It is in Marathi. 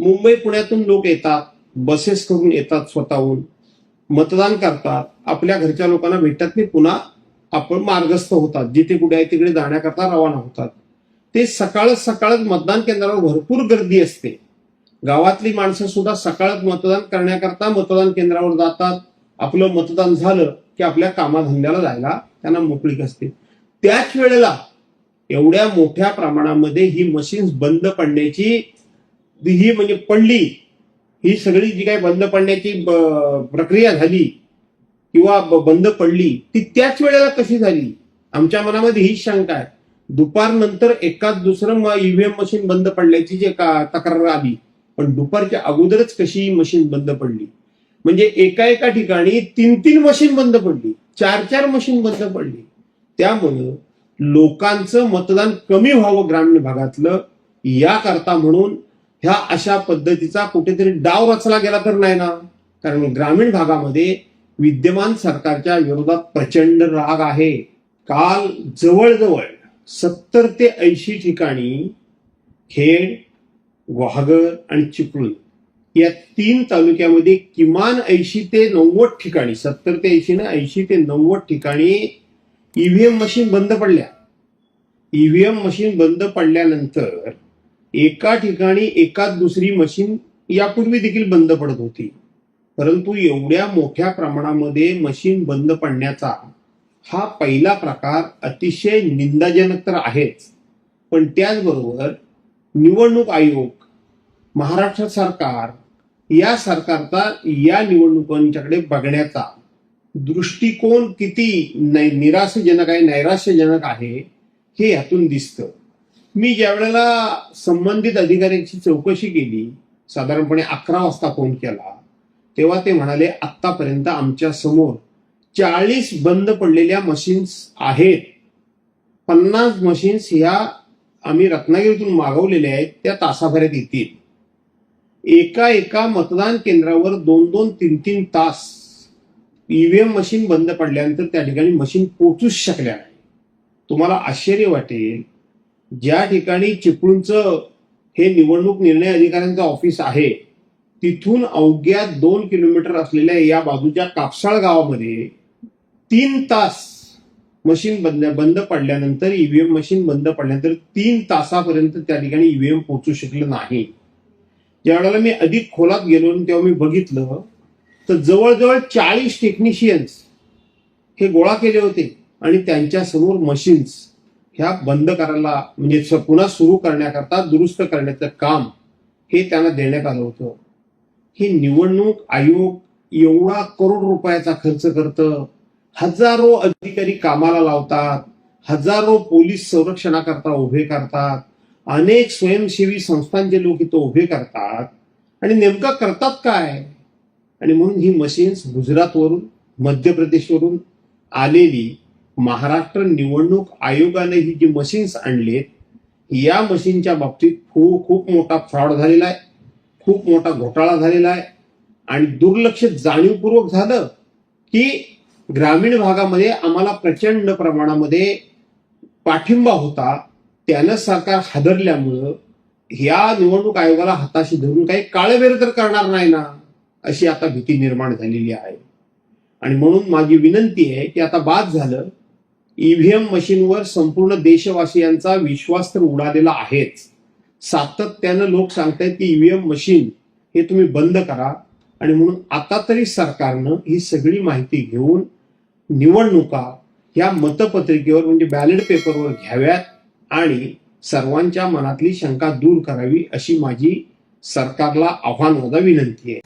मुंबई पुण्यातून लोक येतात, बसेस करून येतात, स्वतःहून मतदान करतात, आपल्या घरच्या लोकांना भेटतात नाही, पुन्हा आपण मार्गस्थ होतात, जिथे कुठे आहे तिकडे जाण्याकरता रवाना होतात. ते सकाळच मतदान केंद्रावर भरपूर गर्दी असते. गावातली माणसं सुद्धा सकाळच मतदान करण्याकरता मतदान केंद्रावर जातात. आपलं मतदान झालं की आपल्या कामाधंद्याला जायला त्यांना मोकळीक असते. त्याच वेळेला एवढ्या मोठ्या प्रमाणामध्ये ही मशीन्स बंद पडण्याची ही म्हणजे पडली, ही सगळी जी काही बंद पडण्याची प्रक्रिया झाली किंवा बंद पडली ती त्याच वेळेला कशी झाली, आमच्या मनामध्ये ही शंका आहे. दुपारनंतर एकाच दुसरं ईव्हीएम मशीन बंद पडल्याची जी तक्रार आली, पण दुपारच्या अगोदरच कशी मशीन बंद पडली? म्हणजे एका ठिकाणी 3 मशीन बंद पडली, 4 मशीन बंद पडली. त्यामुळं लोकांचं मतदान कमी व्हावं ग्रामीण भागातलं, याकरता म्हणून ह्या अशा पद्धतीचा कुठेतरी डाव रचला गेला तर नाही ना. कारण ग्रामीण भागामध्ये विद्यमान सरकारच्या विरोधात प्रचंड राग आहे. काल जवळजवळ 70 ते 80 ठिकाणी खेड, वाघर आणि चिपळूण या 3 तालुक्यामध्ये किमान 80 ते 90 ठिकाणी, 70 ते 80 ना 80 ते 90 ठिकाणी ईव्हीएम मशीन बंद पडल्या. ईव्हीएम मशीन बंद पडल्यानंतर एका ठिकाणी एकाच दुसरी मशीन यापूर्वी देखील बंद पडत होती. परंतु एवढ्या मोठ्या प्रमाणामध्ये मशीन बंद पडण्याचा हा पहिला प्रकार अतिशय निंदाजनक तर आहेच, पण त्याचबरोबर निवडणूक आयोग, महाराष्ट्र सरकार, या सरकारचा या निवडणुकांच्याकडे बघण्याचा दृष्टिकोन किती निराशाजनक आहे, नैराश्यजनक आहे हे यातून दिसतं. मी ज्या वेळेला संबंधित अधिकाऱ्यांची चौकशी केली, साधारणपणे 11 वाजता फोन केला, तेव्हा ते म्हणाले आतापर्यंत आमच्या समोर 40 बंद पडलेल्या मशीन्स आहेत. 50 मशीन्स ह्या आम्ही रत्नागिरीतून मागवलेल्या आहेत, त्या तासाभरात येतील. एका मतदान केंद्रावर 2-2, 3-3 तास ईव्हीएम मशीन बंद पडल्यानंतर त्या ठिकाणी मशीन पोहोचूच शकल्या नाही. तुम्हाला आश्चर्य वाटेल, ज्या ठिकाणी चिपळूणचं हे निवडणूक निर्णय अधिकाऱ्यांचं ऑफिस आहे, तिथून अवघ्या 2 किलोमीटर असलेल्या या बाजूच्या कापसाळ गावामध्ये 3 तास मशीन बंद पडल्यानंतर, ईव्हीएम मशीन बंद पडल्यानंतर 3 तासापर्यंत त्या ठिकाणी ईव्हीएम पोहोचू शकलं नाही. ज्या वेळेला मी अधिक खोलात गेलो तेव्हा मी बघितलं तर जवळजवळ 40 टेक्निशियन्स हे गोळा केले होते आणि त्यांच्या समोर मशीन्स ह्या बंद करायला, म्हणजे पुन्हा सुरू करण्याकरता दुरुस्त करण्याचं काम हे त्यांना देण्यात आलं होतं. हे निवडणूक आयोग एवढा करोड रुपयाचा खर्च करतं, हजारो अधिकारी कामाला लावतात, हजारो पोलीस संरक्षणाकरता उभे करतात, अनेक स्वयंसेवी संस्थांचे लोक इथं उभे करतात, आणि नेमकं करतात काय? आणि म्हणून ही मशीन्स गुजरातवरून, मध्य प्रदेशवरून आलेली, महाराष्ट्र निवडणूक आयोगाने ही जी मशीन्स आणलीत, या मशीनच्या बाबतीत खूप मोठा फ्रॉड झालेला आहे, खूप मोठा घोटाळा झालेला आहे. आणि दुर्लक्ष जाणीवपूर्वक झालं की ग्रामीण भागामध्ये आम्हाला प्रचंड प्रमाणामध्ये पाठिंबा होता, त्यानं सरकार हादरल्यामुळं या निवडणूक आयोगाला हाताशी धरून काही काळबेर तर करणार नाही ना, अशी आता भीती निर्माण झालेली आहे. आणि म्हणून माझी विनंती आहे की आता बाद झालं. ईव्हीएम मशीनवर संपूर्ण देशवासियांचा विश्वास तर उडालेला आहेच. सातत्यानं लोक सांगतायत की ईव्हीएम मशीन हे तुम्ही बंद करा, आणि म्हणून आता तरी सरकारनं ही सगळी माहिती घेऊन निवडणुका ह्या मतपत्रिकेवर, म्हणजे बॅलेट पेपरवर घ्याव्यात आणि सर्वांच्या मनातली शंका दूर करावी, अशी माझी सरकारला आव्हान, विनंती आहे.